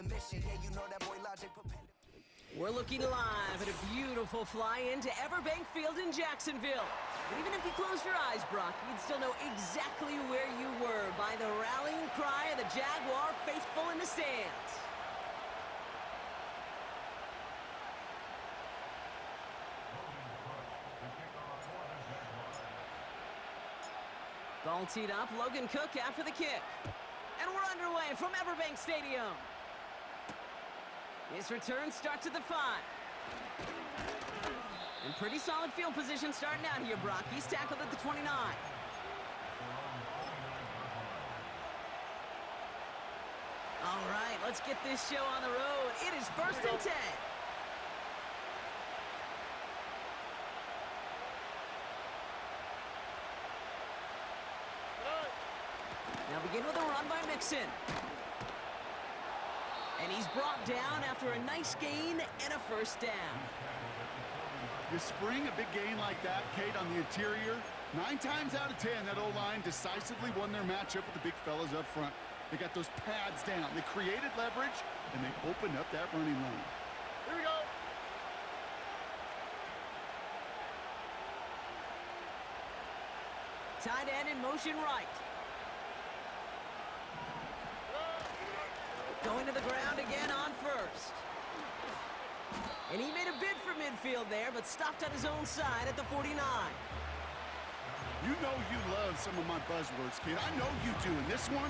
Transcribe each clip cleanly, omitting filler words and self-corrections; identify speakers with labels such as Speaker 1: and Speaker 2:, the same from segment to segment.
Speaker 1: the mission. Yeah, you know that boy Logic put pen to...
Speaker 2: We're looking live at a beautiful fly-in to Everbank Field in Jacksonville. But even if you closed your eyes, Brock, you'd still know exactly where you were by the rallying cry of the Jaguar faithful in the stands. Ball teed up, Logan Cook after the kick. And we're underway from Everbank Stadium. His return starts at the 5. And pretty solid field position starting out here, Brock. He's tackled at the 29. All right, let's get this show on the road. It is 1st and 10. Now begin with a run by Mixon. And he's brought down after a nice gain and a first down.
Speaker 3: You spring a big gain like that, Kate, on the interior. 9 times out of 10, that O-line decisively won their matchup with the big fellas up front. They got those pads down. They created leverage, and they opened up that running lane.
Speaker 4: Here we go.
Speaker 2: Tight end in motion right. Going to the ground again on first. And he made a bid for midfield there, but stopped on his own side at the 49.
Speaker 3: You know you love some of my buzzwords, kid. I know you do. And this one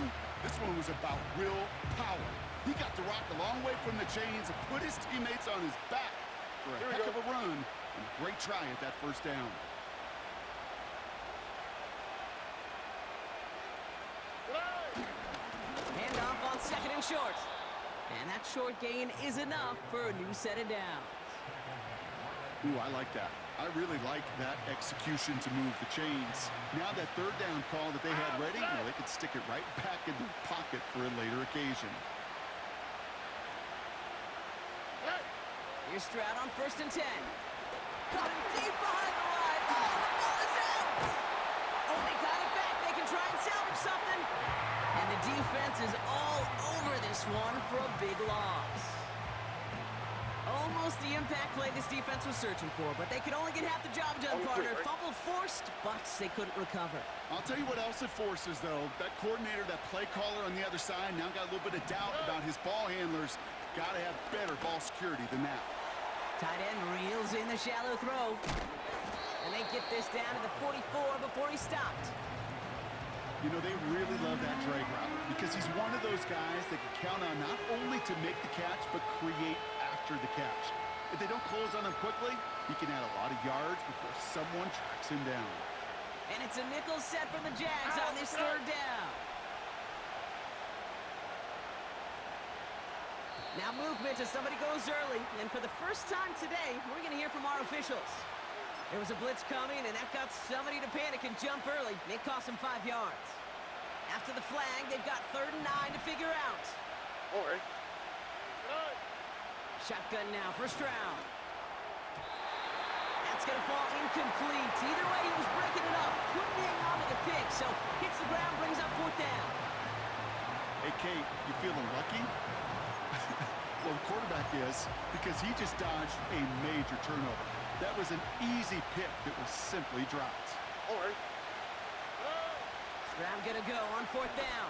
Speaker 3: was about real power. He got the rock a long way from the chains and put his teammates on his back for a heck of a run and a great try at that first down.
Speaker 2: Handoff on 2nd and short. And that short gain is enough for a new set of downs.
Speaker 3: Ooh, I like that. I really like that execution to move the chains. Now that 3rd down call that they had ready, well, they could stick it right back in the pocket for a later occasion.
Speaker 2: Here's Stroud on 1st and 10. Caught him deep behind the line. Oh, the ball is out! Oh, they got it back. They can try and salvage something. And the defense is all over this one for a big loss. Almost the impact play this defense was searching for, but they could only get half the job done, partner. Fumble forced, but they couldn't recover.
Speaker 3: I'll tell you what else it forces, though. That coordinator, that play caller on the other side, now got a little bit of doubt about his ball handlers. Got to have better ball security than that.
Speaker 2: Tight end reels in the shallow throw. And they get this down to the 44 before he stopped.
Speaker 3: You know, they really love that drag route because he's one of those guys that can count on not only to make the catch, but create after the catch. If they don't close on him quickly, he can add a lot of yards before someone tracks him down.
Speaker 2: And it's a nickel set from the Jags on this 3rd down. Now movement as somebody goes early. And for the first time today, we're going to hear from our officials. There was a blitz coming, and that got somebody to panic and jump early. It cost them 5 yards. After the flag, they've got 3rd and 9 to figure out.
Speaker 4: All right.
Speaker 2: Shotgun now for Stroud. That's going to fall incomplete. Either way, he was breaking it up. Couldn't hang on to the pick, so hits the ground, brings up 4th down.
Speaker 3: Hey, Kate, you feeling lucky? Well, the quarterback is, because he just dodged a major turnover. That was an easy pick that was simply dropped.
Speaker 4: All right.
Speaker 2: Stroud gonna go on 4th down.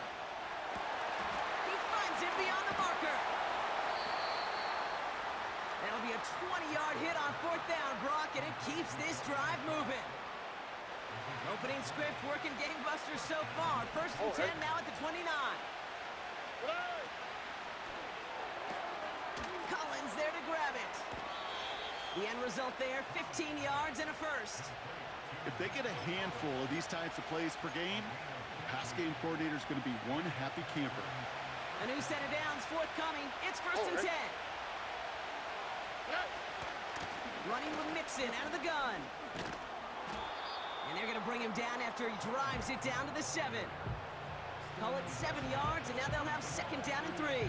Speaker 2: He finds it beyond the marker. That'll be a 20-yard hit on 4th down, Brock, and it keeps this drive moving. Opening script working gangbusters so far. 1st and 10 now at the 29. Collins there to grab it. The end result there, 15 yards and a first.
Speaker 3: If they get a handful of these types of plays per game, the pass game coordinator is going to be one happy camper.
Speaker 2: A new set of downs forthcoming. It's 1st and 10. Running with Mixon out of the gun. And they're going to bring him down after he drives it down to the 7. Call it 7 yards, and now they'll have 2nd down and 3.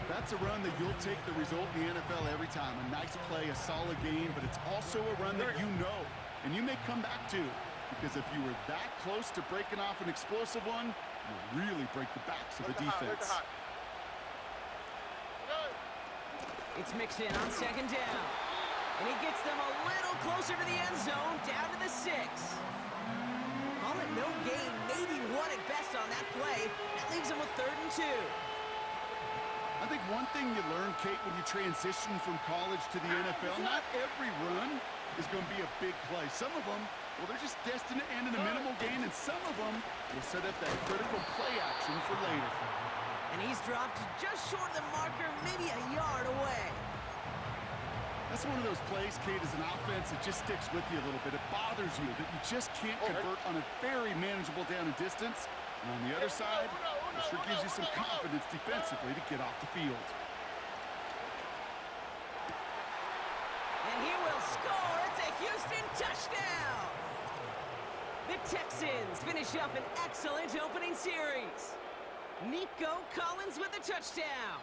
Speaker 3: That's a run that you'll take the result in the NFL every time. A nice play, a solid game, but it's also a run that you know and you may come back to. Because if you were that close to breaking off an explosive one, you really break the backs of the defense.
Speaker 2: It's Mixon on second down. And he gets them a little closer to the end zone, down to the 6. Call it no gain, maybe one at best on that play. That leaves them with 3rd and 2.
Speaker 3: I think one thing you learn, Kate, when you transition from college to the NFL, not every run is going to be a big play. Some of them, well, they're just destined to end in a minimal gain, and some of them will set up that critical play action for later.
Speaker 2: And he's dropped just short of the marker, maybe a yard away.
Speaker 3: That's one of those plays, Kate, as an offense, it just sticks with you a little bit. It bothers you that you just can't convert on a very manageable down and distance. And on the other side, it sure gives you some confidence defensively to get off the field.
Speaker 2: And he will score. It's a Houston touchdown. The Texans finish up an excellent opening series. Nico Collins with the touchdown.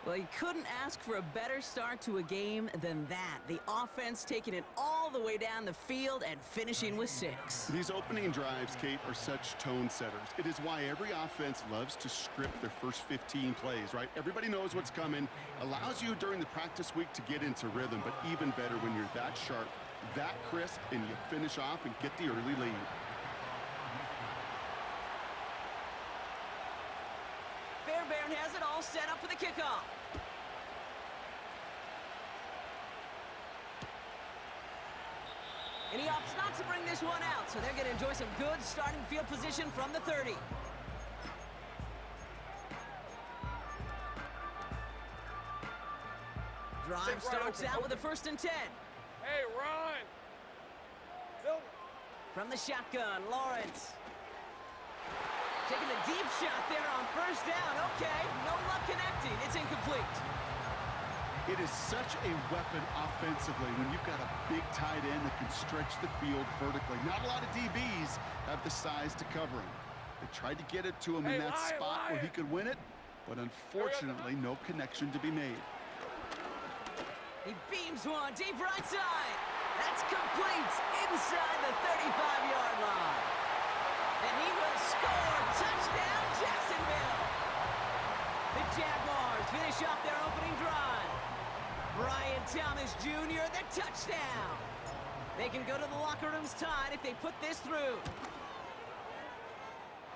Speaker 2: Well, you couldn't ask for a better start to a game than that. The offense taking it all the way down the field and finishing with 6.
Speaker 3: These opening drives, Kate, are such tone setters. It is why every offense loves to script their first 15 plays, right? Everybody knows what's coming. Allows you during the practice week to get into rhythm, but even better when you're that sharp, that crisp, and you finish off and get the early lead.
Speaker 2: Fairbairn has it all set up for the kickoff. And he opts not to bring this one out, so they're going to enjoy some good starting field position from the 30. Drive starts out with a 1st and 10.
Speaker 4: Hey, Ron! Silver.
Speaker 2: From the shotgun, Lawrence. Taking a deep shot there on 1st down. Okay, no luck connecting. It's incomplete.
Speaker 3: It is such a weapon offensively when you've got a big tight end that can stretch the field vertically. Not a lot of DBs have the size to cover him. They tried to get it to him in that spot where he could win it, but unfortunately, no connection to be made.
Speaker 2: He beams one deep right side. That's complete inside the 35-yard line. And he will score. Touchdown, Jacksonville. The Jaguars finish off their opening drive. Brian Thomas Jr., the touchdown. They can go to the locker rooms tied if they put this through.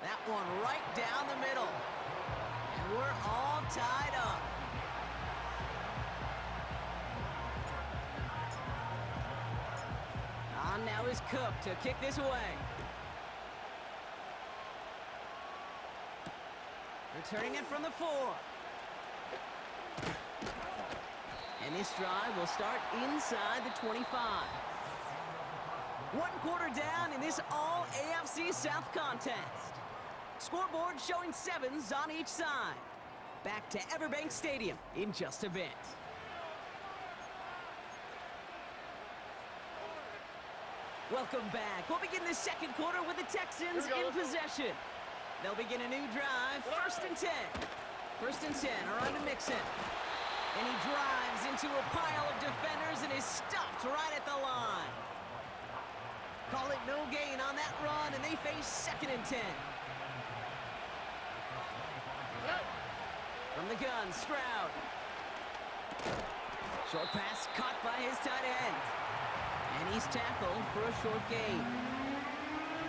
Speaker 2: That one right down the middle. And we're all tied up. On now is Cook to kick this away. Returning it from the 4. And this drive will start inside the 25. 1 quarter down in this all-AFC South contest. Scoreboard showing 7s on each side. Back to Everbank Stadium in just a bit. Welcome back. We'll begin the 2nd quarter with the Texans in possession. They'll begin a new drive, 1st and 10. 1st and 10, around to Mixon. And he drives into a pile of defenders and is stopped right at the line. Call it no gain on that run, and they face 2nd and 10. From the gun, Stroud. Short pass caught by his tight end. And he's tackled for a short gain.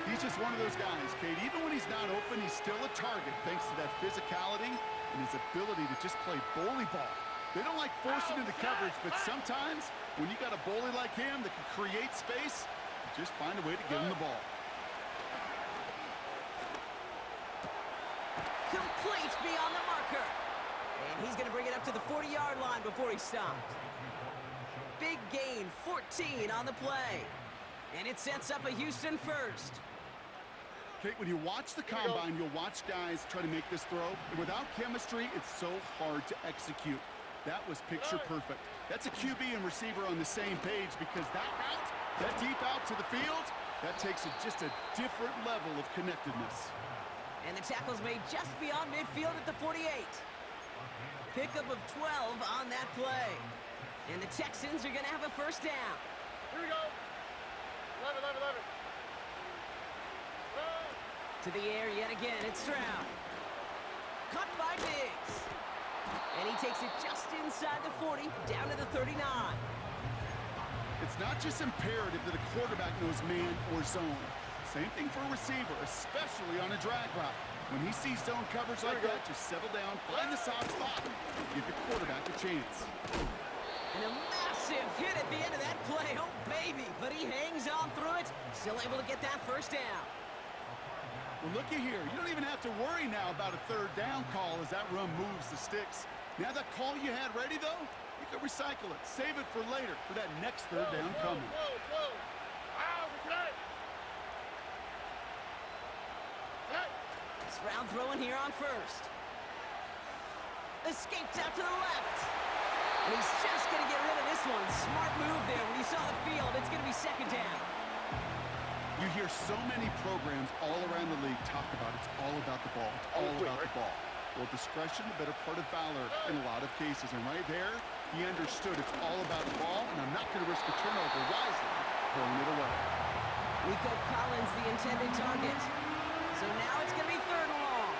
Speaker 3: He's just one of those guys, Kate. Even when he's not open, he's still a target thanks to that physicality and his ability to just play bully ball. They don't like forcing into coverage, but sometimes when you got a bully like him that can create space, you just find a way to get him the ball.
Speaker 2: Complete beyond the marker. And he's going to bring it up to the 40-yard line before he's stopped. Big gain, 14 on the play. And it sets up a Houston 1st.
Speaker 3: Kate, when you watch the combine, you'll watch guys try to make this throw. And without chemistry, it's so hard to execute. That was picture perfect. That's a QB and receiver on the same page because that route, that deep out to the field, that takes just a different level of connectedness.
Speaker 2: And the tackle's made just beyond midfield at the 48. Pickup of 12 on that play. And the Texans are going to have a 1st down.
Speaker 4: Here we go. 11.
Speaker 2: To the air yet again, it's Stroud. Cut by Diggs. And he takes it just inside the 40, down to the 39.
Speaker 3: It's not just imperative that a quarterback knows man or zone. Same thing for a receiver, especially on a drag route. When he sees zone coverage like that, just settle down, find the soft spot, and give your quarterback a chance.
Speaker 2: And a massive hit at the end of that play. Oh, baby. But he hangs on through it. Still able to get that first down.
Speaker 3: Well, looky here. You don't even have to worry now about a third down call as that run moves the sticks. Now that call you had ready, though, you can recycle it. Save it for later, for that next third down coming.
Speaker 2: Round throwing here on first. Escapes out to the left. And he's just going to get rid of this one. Smart move there. When you saw the field, it's going to be second down.
Speaker 3: You hear so many programs all around the league talk about it's all about the ball. It's all about the ball. Well, discretion, the better part of valor in a lot of cases. And right there, he understood it's all about the ball, and I'm not going to risk a turnover wisely, throwing it away.
Speaker 2: Rico Collins, the intended target. So now it's going to be third and long.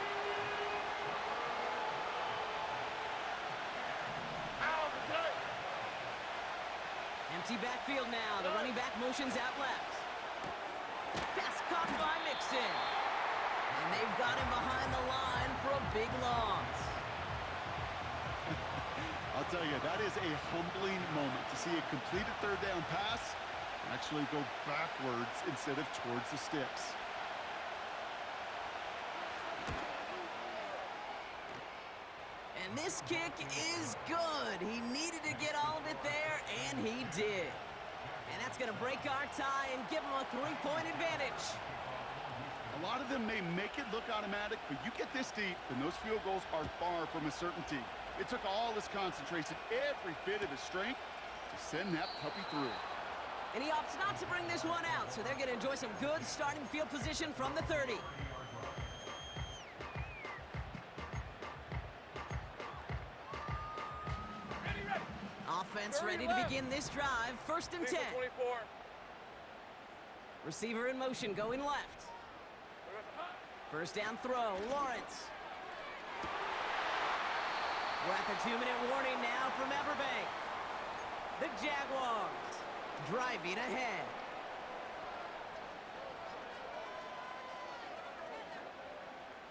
Speaker 2: Empty backfield now. The running back motions out left. Pass caught by Mixon. And they've got him behind the line for a big loss.
Speaker 3: I'll tell you, that is a humbling moment to see a completed third down pass actually go backwards instead of towards the sticks.
Speaker 2: And this kick is good. He needed to get all of it there, and he did. And that's going to break our tie and give him a 3-point advantage.
Speaker 3: A lot of them may make it look automatic, but you get this deep, and those field goals are far from a certainty. It took all his concentration, every bit of his strength, to send that puppy through.
Speaker 2: And he opts not to bring this one out, so they're going to enjoy some good starting field position from the 30. Offense ready to begin this drive. First and 10.
Speaker 4: 24.
Speaker 2: Receiver in motion, going left. First down throw, Lawrence. We're at the 2-minute warning now from Everbank. The Jaguars driving ahead.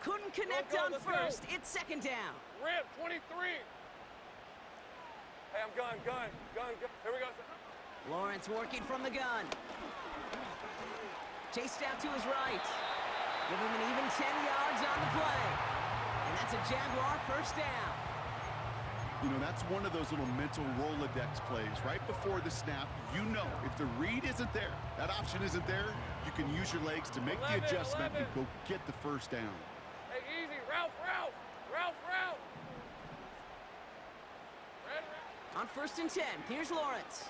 Speaker 2: Couldn't connect on first. It's second down.
Speaker 4: Rip, 23. Hey, I'm gun. Here we go.
Speaker 2: Lawrence working from the gun. Chased out to his right. Give him an even 10 yards on the play. And that's a Jaguar first down.
Speaker 3: You know, that's one of those little mental Rolodex plays. Right before the snap, you know if the read isn't there, that option isn't there, you can use your legs to make the adjustment and go get the first down.
Speaker 4: Hey, easy. Ralph.
Speaker 2: On first and 10, here's Lawrence.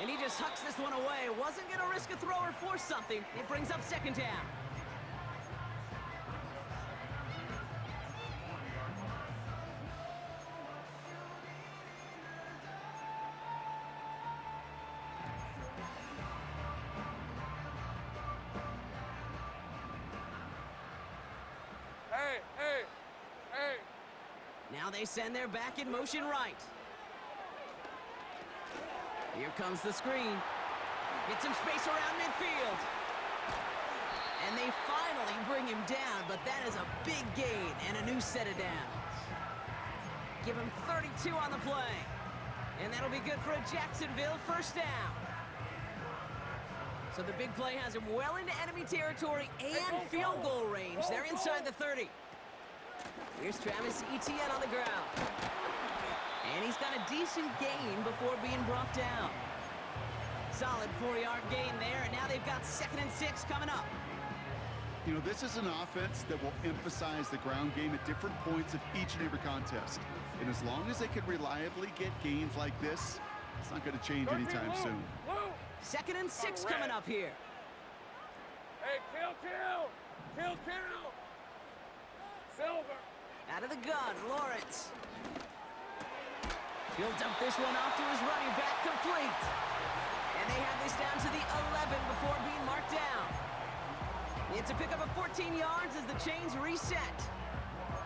Speaker 2: And he just hucks this one away. Wasn't going to risk a throw or force something. It brings up second down.
Speaker 4: Hey.
Speaker 2: Now they send their back in motion right. Here comes the screen. Get some space around midfield. And they finally bring him down, but that is a big gain and a new set of downs. Give him 32 on the play. And that'll be good for a Jacksonville first down. So the big play has him well into enemy territory and field goal range. They're inside the 30. Here's Travis Etienne on the ground. And he's got a decent gain before being brought down. Solid 4-yard gain there, and now they've got 2nd and 6 coming up.
Speaker 3: You know, this is an offense that will emphasize the ground game at different points of each and every contest. And as long as they can reliably get gains like this, it's not going to change anytime soon.
Speaker 2: 2nd and 6 coming up here.
Speaker 4: Hey, kill. Silver.
Speaker 2: Out of the gun, Lawrence. He'll dump this one off to his running back, complete. And they have this down to the 11 before being marked down. It's a pickup of 14 yards as the chains reset.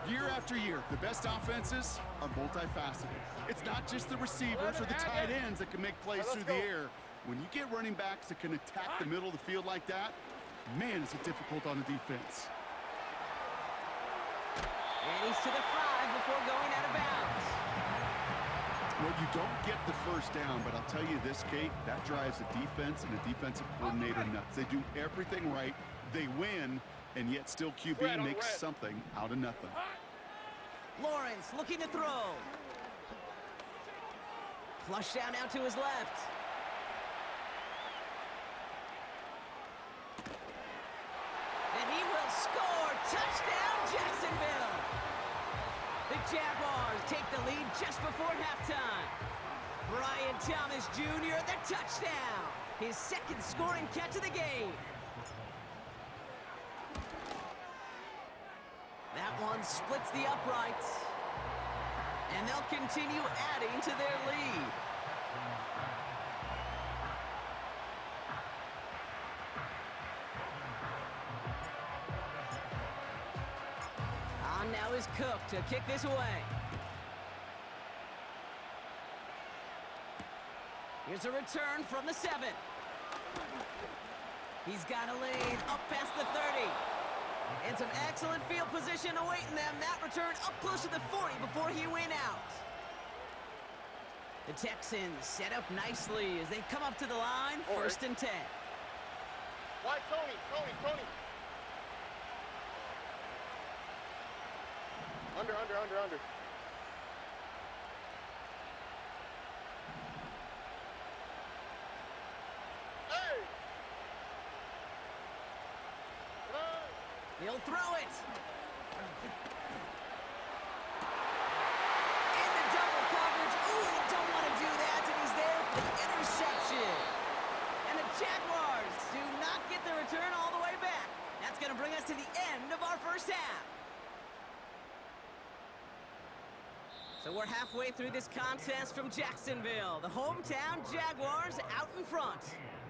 Speaker 3: Year after year, the best offenses are multifaceted. It's not just the receivers or the tight ends that can make plays through the air. When you get running backs that can attack the middle of the field like that, man, is it difficult on the defense.
Speaker 2: And he's to the 5 before going out of bounds.
Speaker 3: Well, you don't get the first down, but I'll tell you this, Kate, that drives the defense and the defensive coordinator nuts. They do everything right. They win, and yet still QB makes something out of nothing.
Speaker 2: Lawrence looking to throw. Flush down out to his left. And he will score. Touchdown, Jacksonville. The Jaguars take the lead just before halftime. Brian Thomas Jr., the touchdown. His second scoring catch of the game. That one splits the uprights. And they'll continue adding to their lead. On now is Cook to kick this away. Here's a return from the 7. He's got a lane up past the 30. And some excellent field position awaiting them. That return up close to the 40 before he went out. The Texans set up nicely as they come up to the line. 1st and 10.
Speaker 4: Why, Tony? Under. Hey!
Speaker 2: He'll throw it. Into double coverage. Ooh, you don't want to do that. And he's there for the interception. And the Jaguars do not get the return all the way back. That's going to bring us to the end of our first half. So we're halfway through this contest from Jacksonville. The hometown Jaguars out in front.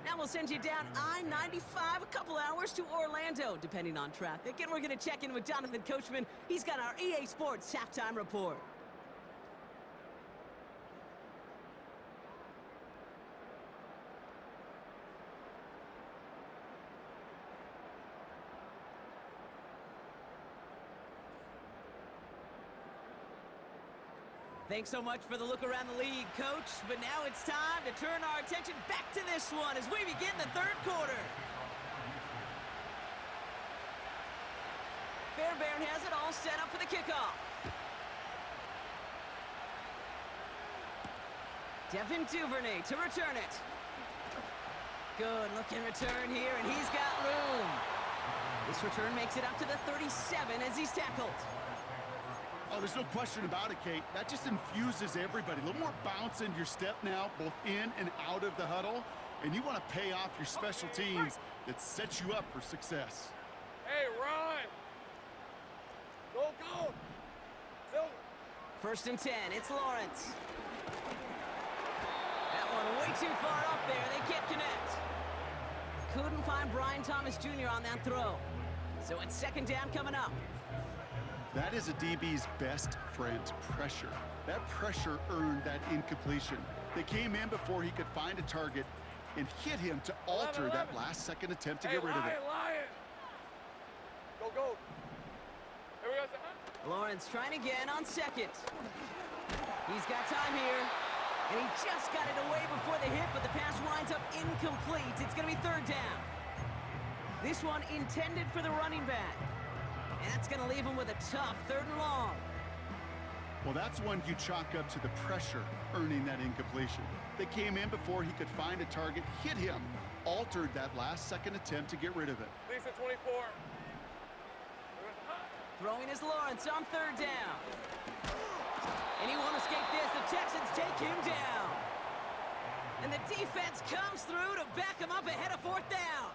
Speaker 2: Now we'll send you down I-95 a couple hours to Orlando, depending on traffic. And we're going to check in with Jonathan Coachman. He's got our EA Sports halftime report. Thanks so much for the look around the league, Coach. But now it's time to turn our attention back to this one as we begin the 3rd quarter. Fairbairn has it all set up for the kickoff. Devin Duvernay to return it. Good looking return here, and he's got room. This return makes it up to the 37 as he's tackled.
Speaker 3: Oh, there's no question about it, Kate. That just infuses everybody. A little more bounce in your step now, both in and out of the huddle. And you want to pay off your special teams that sets you up for success.
Speaker 4: Hey, Ron! Go! Silver!
Speaker 2: 1st and 10, it's Lawrence. That one way too far up there, they can't connect. Couldn't find Brian Thomas Jr. on that throw. So it's 2nd down coming up.
Speaker 3: That is a DB's best friend, pressure. That pressure earned that incompletion. They came in before he could find a target and hit him to alter that last-second attempt to get rid of it.
Speaker 4: Lion! Go! Here we go.
Speaker 2: Lawrence trying again on 2nd. He's got time here. And he just got it away before the hit, but the pass winds up incomplete. It's going to be 3rd down. This one intended for the running back. And that's going to leave him with a tough 3rd and long.
Speaker 3: Well, that's one you chalk up to the pressure earning that incompletion. They came in before he could find a target, hit him, altered that last-second attempt to get rid of it.
Speaker 4: Lisa 24.
Speaker 2: Throwing is Lawrence on 3rd down. And he won't escape this. The Texans take him down. And the defense comes through to back him up ahead of 4th down.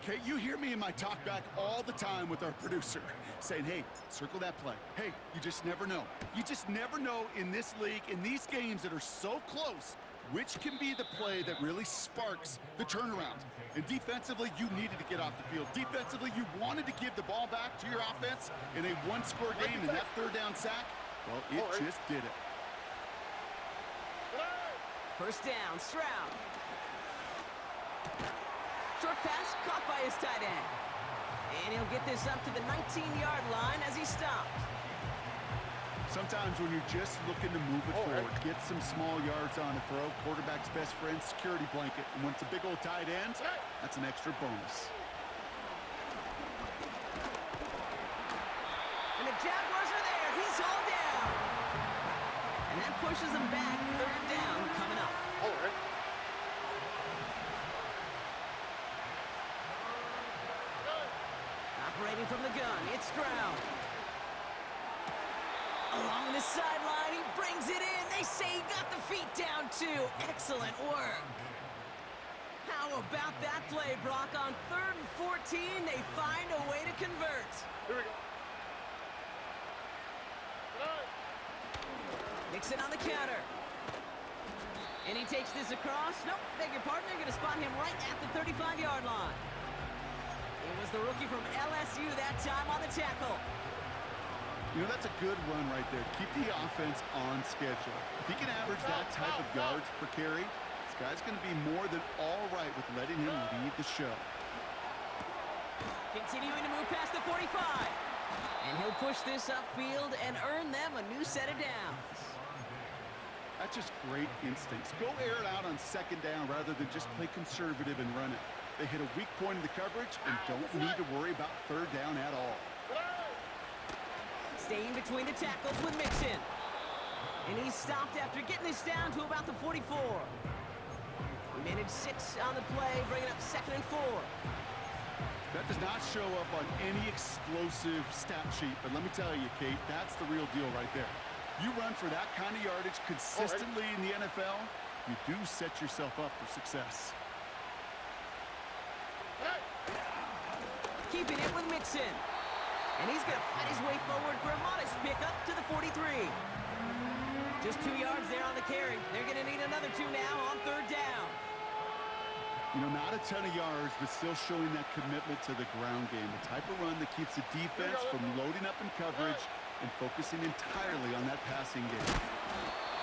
Speaker 3: Okay, you hear me in my talk back all the time with our producer saying, hey, circle that play. Hey, you just never know. You just never know in this league, in these games that are so close, which can be the play that really sparks the turnaround. And defensively, you needed to get off the field. Defensively, you wanted to give the ball back to your offense in a one-score game, and that third down sack, well, it just did it.
Speaker 2: First down, Stroud. Short pass caught by his tight end. And he'll get this up to the 19-yard line as he stopped.
Speaker 3: Sometimes when you're just looking to move it forward, get some small yards on a throw, quarterback's best friend, security blanket. And when it's a big old tight end, that's an extra bonus.
Speaker 2: And the Jaguars are there. He's hauled down. And that pushes him back. Third down coming up. Operating from the gun, it's Stroud. Along the sideline, he brings it in. They say he got the feet down, too. Excellent work. How about that play, Brock? On 3rd and 14, they find a way to convert.
Speaker 4: Here we go.
Speaker 2: Mixon on the counter. And he takes this across. Nope, beg your pardon. They're going to spot him right at the 35-yard line. It was the rookie from LSU that time on the tackle.
Speaker 3: You know, that's a good run right there. Keep the offense on schedule. If he can average that type of yards per carry, this guy's going to be more than all right with letting him lead the show.
Speaker 2: Continuing to move past the 45. And he'll push this upfield and earn them a new set of downs.
Speaker 3: That's just great instincts. Go air it out on 2nd down rather than just play conservative and run it. They hit a weak point in the coverage and don't need to worry about 3rd down at all.
Speaker 2: Staying between the tackles with Mixon. And he's stopped after getting this down to about the 44. He managed 6 on the play, bringing up 2nd and 4.
Speaker 3: That does not show up on any explosive stat sheet, but let me tell you, Kate, that's the real deal right there. You run for that kind of yardage consistently in the NFL, you do set yourself up for success.
Speaker 2: Keeping it with Mixon. And he's going to fight his way forward for a modest pickup to the 43. Just 2 yards there on the carry. They're going to need another 2 now on 3rd down.
Speaker 3: You know, not a ton of yards, but still showing that commitment to the ground game. The type of run that keeps the defense from loading up in coverage and focusing entirely on that passing game.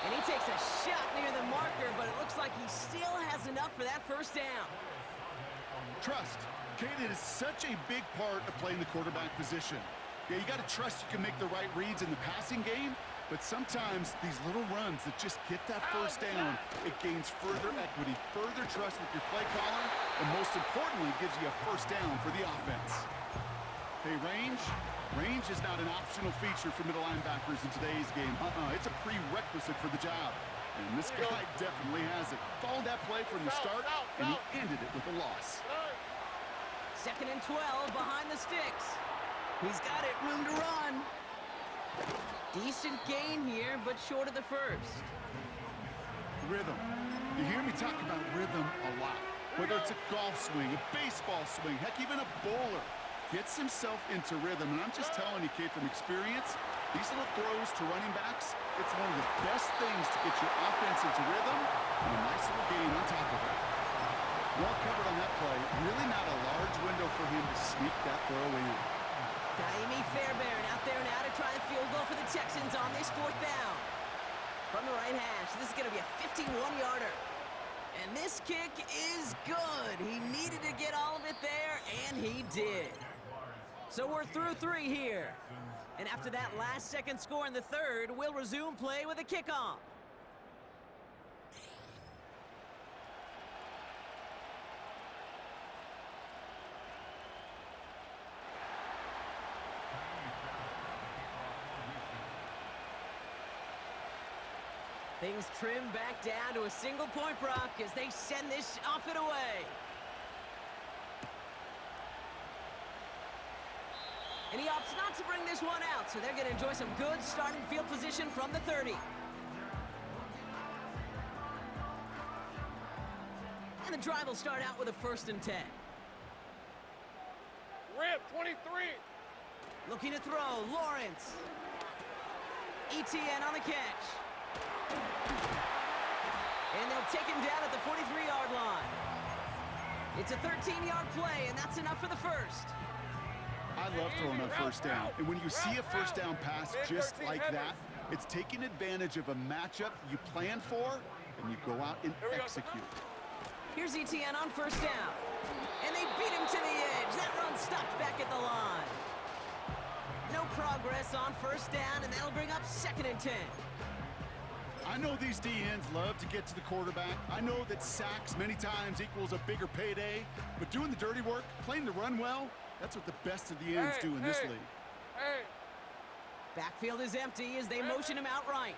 Speaker 2: And he takes a shot near the marker, but it looks like he still has enough for that 1st down.
Speaker 3: Trust. Kate, it is such a big part of playing the quarterback position. Yeah, you got to trust you can make the right reads in the passing game, but sometimes these little runs that just get that 1st down, it gains further equity, further trust with your play caller, and most importantly, gives you a 1st down for the offense. Hey, range? Range is not an optional feature for middle linebackers in today's game. It's a prerequisite for the job. And this guy definitely has it. Followed that play from the start, and he ended it with a loss.
Speaker 2: 2nd and 12 behind the sticks. He's got it, room to run. Decent gain here, but short of the 1st.
Speaker 3: Rhythm. You hear me talk about rhythm a lot. Whether it's a golf swing, a baseball swing, heck, even a bowler gets himself into rhythm. And I'm just telling you, kid, from experience, these little throws to running backs, it's one of the best things to get your offense into rhythm and a nice little gain on top of it. Well covered on that play. Really not a large window for him to sneak that throw in.
Speaker 2: Jaime Fairbairn out there now to try a field goal for the Texans on this 4th down. From the right hash, this is going to be a 51-yarder. And this kick is good. He needed to get all of it there, and he did. So we're through 3 here. And after that last second score in the 3rd, we'll resume play with a kickoff. Things trim back down to a single point, Brock, as they send this off and away. And he opts not to bring this one out, so they're going to enjoy some good starting field position from the 30. And the drive will start out with a 1st and 10.
Speaker 4: Rip, 23.
Speaker 2: Looking to throw, Lawrence. ETN on the catch. And they'll take him down at the 43-yard line. It's a 13-yard play, and that's enough for the first.
Speaker 3: I love throwing on first down. And when you see a first down pass just like that, it's taking advantage of a matchup you plan for, and you go out and execute.
Speaker 2: Here's ETN on first down. And they beat him to the edge. That run stopped back at the line. No progress on first down, and that'll bring up 2nd and 10.
Speaker 3: I know these DNs love to get to the quarterback. I know that sacks many times equals a bigger payday, but doing the dirty work, playing the run well, that's what the best of the ends do in this league.
Speaker 2: Backfield is empty as they motion him out right.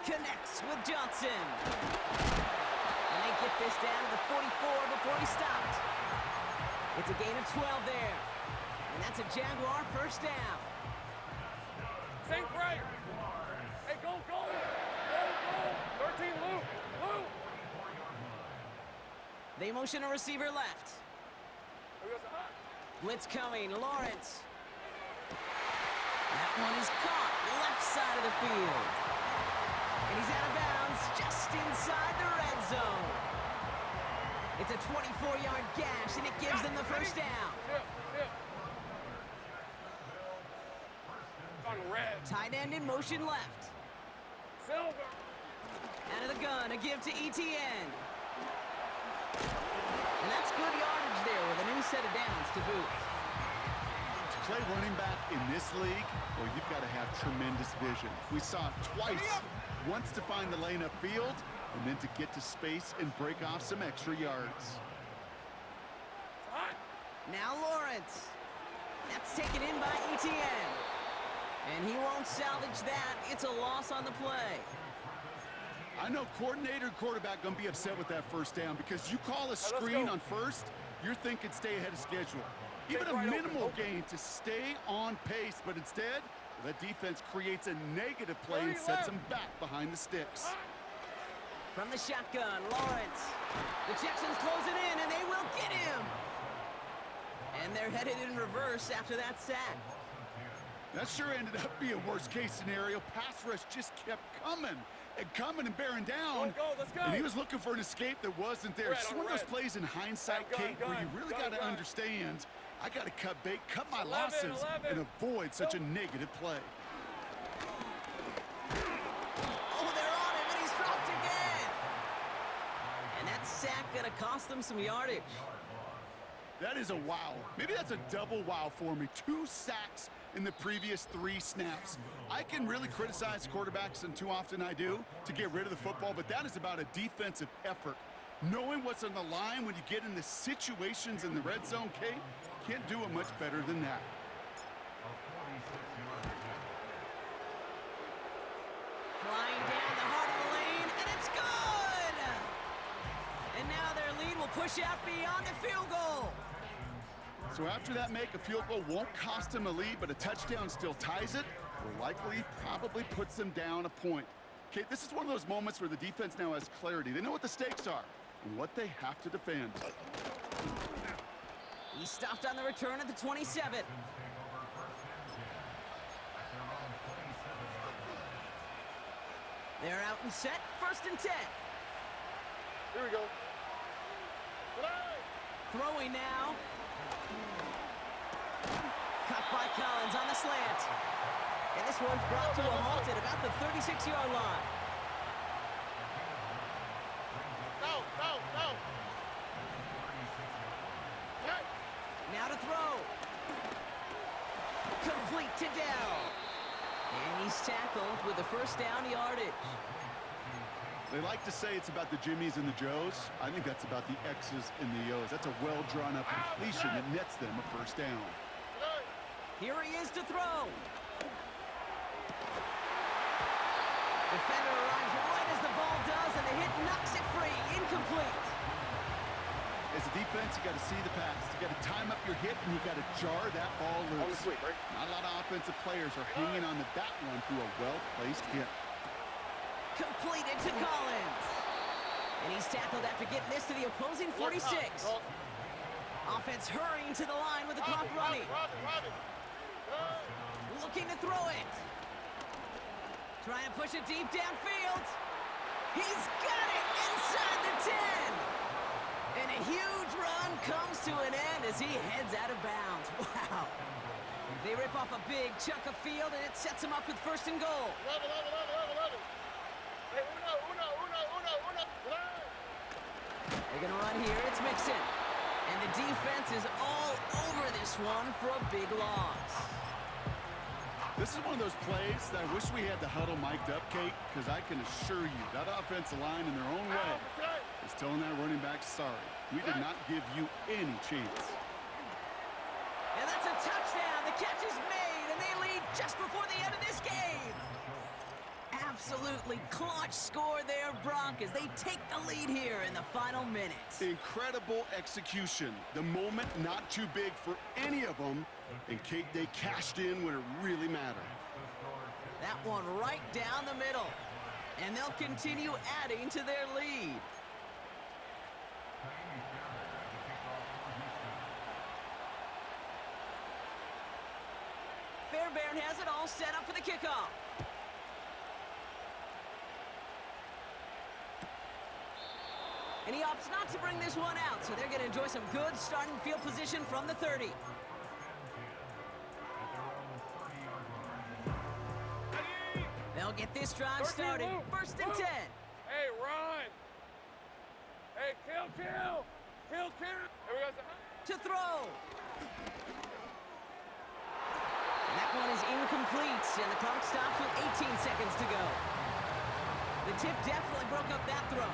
Speaker 2: Connects with Johnson. And they get this down to the 44 before he stopped. It's a gain of 12 there. And that's a Jaguar first down.
Speaker 4: Sink right. Hey, go, go. Go, go. 13, Luke. Luke.
Speaker 2: They motion a receiver left. Blitz coming. Lawrence. That one is caught. Left side of the field. And he's out of bounds just inside the red zone. It's a 24-yard gash, and it gives them the first down.
Speaker 4: On red.
Speaker 2: Tight end in motion left.
Speaker 4: Silver.
Speaker 2: Out of the gun, a give to ETN. And that's good yardage there with a new set of downs to boot.
Speaker 3: To play running back in this league, well, you've got to have tremendous vision. We saw it twice. Once to find the lane upfield, and then to get to space and break off some extra yards.
Speaker 2: Now Lawrence. That's taken in by ETN. And he won't salvage that. It's a loss on the play.
Speaker 3: I know coordinator and quarterback going to be upset with that first down because you call a screen on first, you're thinking stay ahead of schedule. Even a minimal gain to stay on pace, but instead, that defense creates a negative play and sets them back behind the sticks.
Speaker 2: From the shotgun, Lawrence. The Texans close it in, and they will get him. And they're headed in reverse after that sack.
Speaker 3: That sure ended up being a worst-case scenario. Pass rush just kept coming and bearing down.
Speaker 4: Let's go.
Speaker 3: And he was looking for an escape that wasn't there. It's one of those plays in hindsight, Kate, where you really got to understand, I got to cut bait, cut my losses, and avoid such a negative play.
Speaker 2: Oh, they're on him, and he's dropped again. And that sack going to cost them some yardage.
Speaker 3: That is a wow. Maybe that's a double wow for me. 2 sacks in the previous 3 snaps. I can really criticize quarterbacks, and too often I do, to get rid of the football, but that is about a defensive effort. Knowing what's on the line when you get in the situations in the red zone, Kate, can't do it much better than that.
Speaker 2: Flying down the heart of the lane, and it's good! And now their lead will push out beyond the field goal.
Speaker 3: So after that make, a field goal won't cost them a lead, but a touchdown still ties it, or likely probably puts them down a point. Okay, this is one of those moments where the defense now has clarity. They know what the stakes are and what they have to defend.
Speaker 2: He stopped on the return at the 27. They're out and set, 1st and 10.
Speaker 4: Here we go.
Speaker 2: Throwing now. Cut by Collins on the slant. And this one's brought to a halt at about the 36-yard line.
Speaker 4: Go.
Speaker 2: Now to throw. Complete to Dell. And he's tackled with the first down yardage.
Speaker 3: They like to say it's about the Jimmies and the Joes. I think that's about the X's and the O's. That's a well-drawn-up completion that nets them a first down.
Speaker 2: Here he is to throw. Defender arrives right as the ball does, and the hit knocks it free. Incomplete.
Speaker 3: As a defense, you got to see the pass. You got to time up your hit, and you got to jar that ball loose. Not a lot of offensive players are hanging on to that one through a well-placed hit.
Speaker 2: Completed to Collins. And he's tackled after getting this to the opposing 46. Offense hurrying to the line with the clock running. Looking to throw it. Trying to push it deep downfield. He's got it inside the 10. a huge run comes to an end as he heads out of bounds. Wow. They rip off a big chunk of field, and it sets him up with 1st and goal.
Speaker 4: Love it, love it, love it, love it, love it. Hey, uno.
Speaker 2: They're going to run here. It's Mixon. And the defense is all over this one for a big loss.
Speaker 3: This is one of those plays that I wish we had the huddle mic'd up, Kate, because I can assure you that offensive line in their own way is telling that running back, sorry, we did not give you any chance.
Speaker 2: And that's a touchdown. The catch is made, and they lead just before the end of this game. Absolutely clutch score there, Brock, as they take the lead here in the final minutes.
Speaker 3: Incredible execution. The moment not too big for any of them. And, Kate, they cashed in when it really mattered.
Speaker 2: That one right down the middle. And they'll continue adding to their lead. Fairbairn has it all set up for the kickoff. And he opts not to bring this one out, so they're going to enjoy some good starting field position from the 30. They'll get this drive started. 1st and 10.
Speaker 4: Hey, run. Hey, kill. Here we go.
Speaker 2: To throw. And that one is incomplete, and the clock stops with 18 seconds to go. The tip definitely broke up that throw.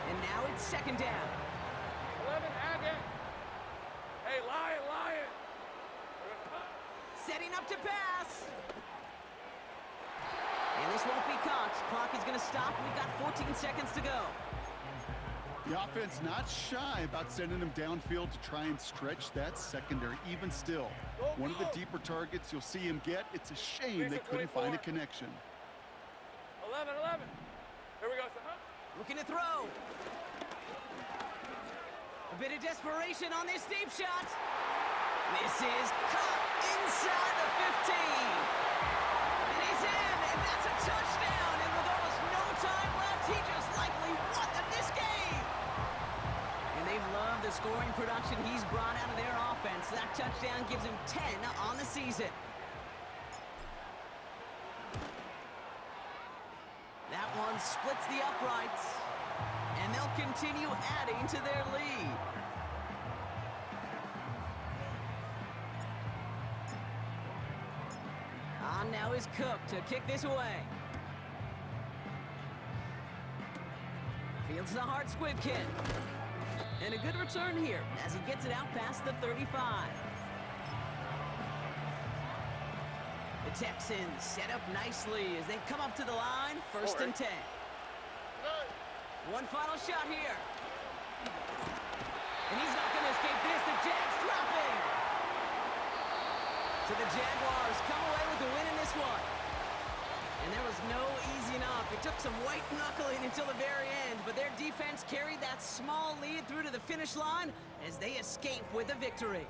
Speaker 2: And now it's 2nd down.
Speaker 4: 11, Agate. Hey, Lion.
Speaker 2: Setting up to pass. And this won't be caught. Clock is going to stop. We've got 14 seconds to go.
Speaker 3: The offense not shy about sending them downfield to try and stretch that secondary. Even still, one of the deeper targets you'll see him get. It's a shame they couldn't find a connection.
Speaker 4: 11. Here we go.
Speaker 2: Looking to throw. A bit of desperation on this deep shot. This is caught inside the 15. And he's in, and that's a touchdown. And with almost no time left, he just likely won them this game. And they've loved the scoring production he's brought out of their offense. That touchdown gives him 10 on the season. That one splits the uprights, and they'll continue adding to their lead. On now is Cook to kick this away. Fields the hard squib kick. And a good return here as he gets it out past the 35. The Texans set up nicely as they come up to the line. 1st and 10. One final shot here. And he's not going to escape this. The Jags dropping. So the Jaguars come away with the win in this one. And there was no easing up. It took some white knuckling until the very end, but their defense carried that small lead through to the finish line as they escape with a victory.